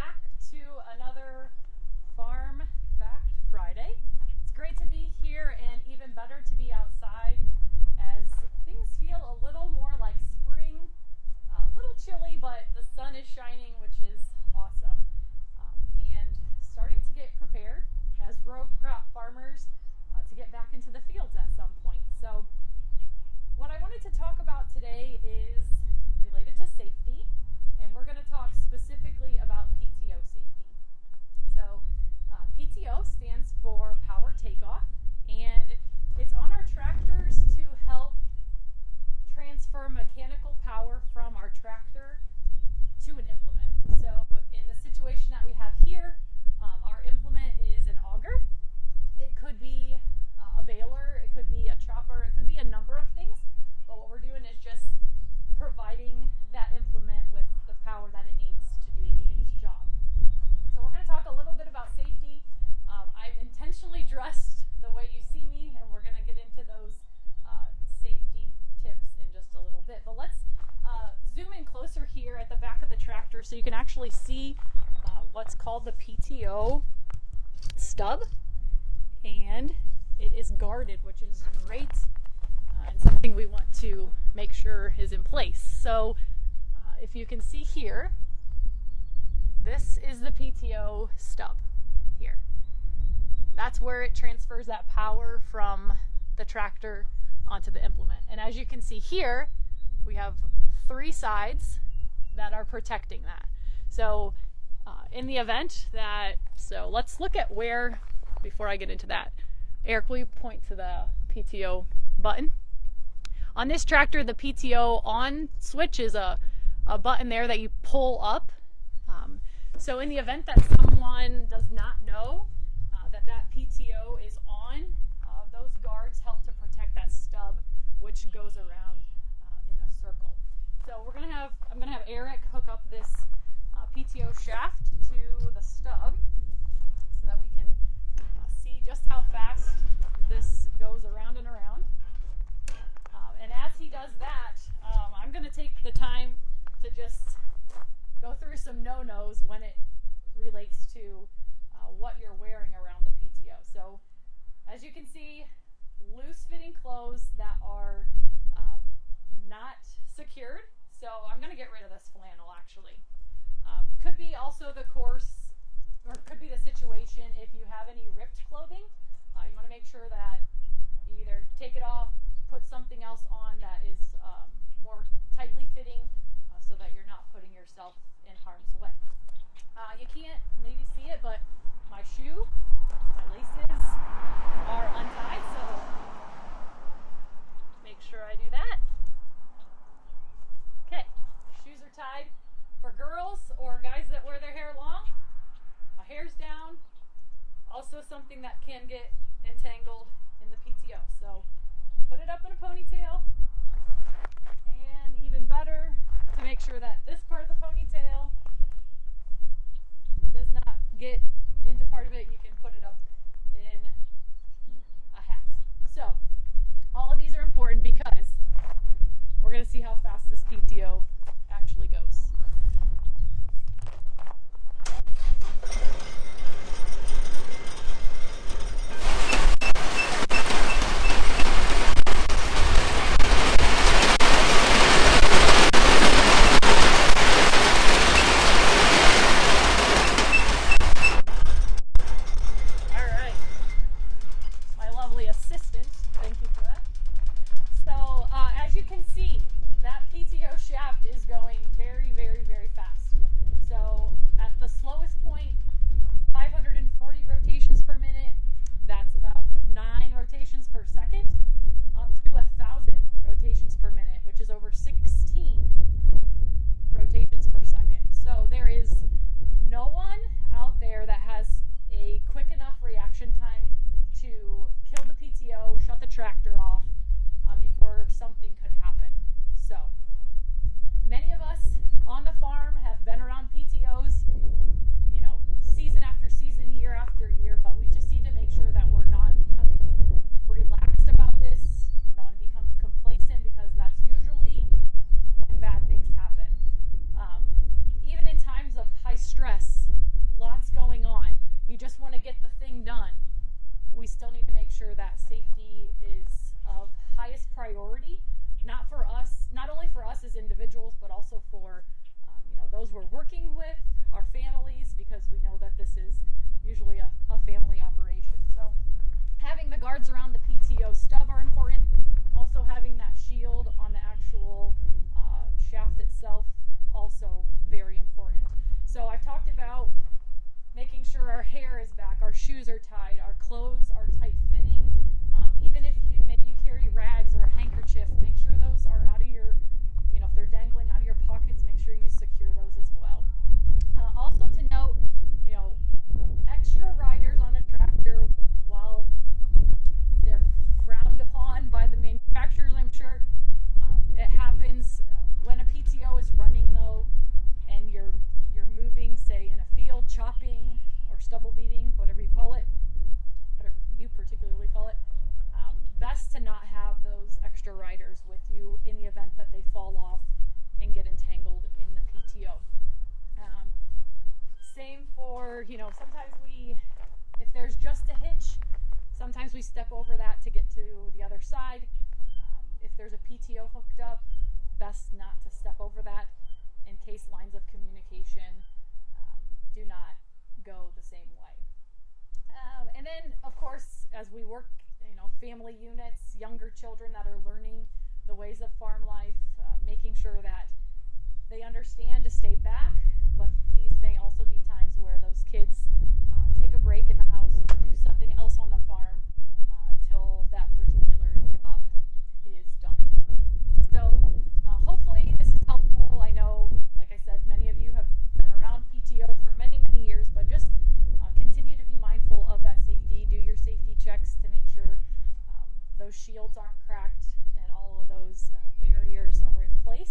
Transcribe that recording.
back to another Farm Fact Friday. It's great to be here and even better to be outside as things feel a little more like spring, a little chilly, but the sun is shining, which is awesome. And starting to get prepared as row crop farmers to get back into the fields at some point. So what I wanted to talk about today is related to safety, and we're going to talk specifically about PTO safety. So PTO stands for power takeoff, and it's on our tractors to help transfer mechanical power from our tractor to an implement. So in the situation that we have here, our implement is an auger. It could be a baler, it could be a chopper, it could be a number of things, but what we're doing is just providing that implement with the power that it needs to do its job. So we're going to talk a little bit about safety. I'm intentionally dressed the way you see me, and we're going to get into those safety tips in just a little bit. But let's zoom in closer here at the back of the tractor so you can actually see what's called the PTO stub, and it is guarded, which is great and something we want to make sure is in place. So if you can see here, this is the PTO stub here. That's where it transfers that power from the tractor onto the implement. And as you can see here, we have 3 sides that are protecting that. So in the event that, so let's look at where, before I get into that, Eric, will you point to the PTO button? On this tractor, the PTO on switch is a button there that you pull up. So in the event that someone does not know that PTO is on, those guards help to protect that stub, which goes around in a circle. So I'm gonna have Eric hook up this PTO shaft to the stub so that we can see just how fast this goes around and around. And as he does that, I'm going to take the time to just go through some no-nos when it relates to what you're wearing around the PTO. So as you can see, loose-fitting clothes that are not secured. So I'm going to get rid of this flannel, actually. Could be also the course, or could be the situation if you have any ripped clothing. You want to make sure that you either take it off, put something else on that is more tightly fitting so that you're not putting yourself in harm's way. You can't maybe see it, but my shoe, my laces are untied, so make sure I do that. Okay, shoes are tied. For girls or guys that wear their hair long, my hair's down. Also something that can get entangled in the PTO. So put it up in a ponytail, and even better, to make sure that this part of the ponytail does not get into part of it, you can put it up in a hat. So all of these are important because we're going to see how fast this PTO actually goes. stress, as individuals, but also for those we're working with, our families, because we know that this is usually a family operation. So having the guards around the Pto stub are important. Also having that shield on the actual shaft itself, also very important. So I talked about making sure our hair is back, our shoes are tied, our clothes are tight fitting. Even if maybe you carry rags or a handkerchief, make sure those are out of your, if they're dangling out of your pockets, make sure you secure those as well. Also to note, extra riders on a tractor, while they're frowned upon by the manufacturers, I'm sure, it happens when a PTO is running though, and you're moving, say in a field, chopping or stubble beating, whatever you call it, whatever you particularly call it. Best to not have those extra riders with you in the event that they fall off and get entangled in the PTO. Same for, sometimes if there's just a hitch, sometimes we step over that to get to the other side. If there's a PTO hooked up, best not to step over that in case lines of communication do not go the same way. And then, of course, as we work, family units, younger children that are learning the ways of farm life, making sure that they understand to stay back, but these may also be times where those kids take a break in the house, do something else on the farm until that particular job is done. So hopefully this is helpful. I know, like I said, many of you have been around PTOs for many, many years, but just continue to be mindful of that safety. Do your safety checks to make sure those shields aren't cracked and all of those barriers are in place.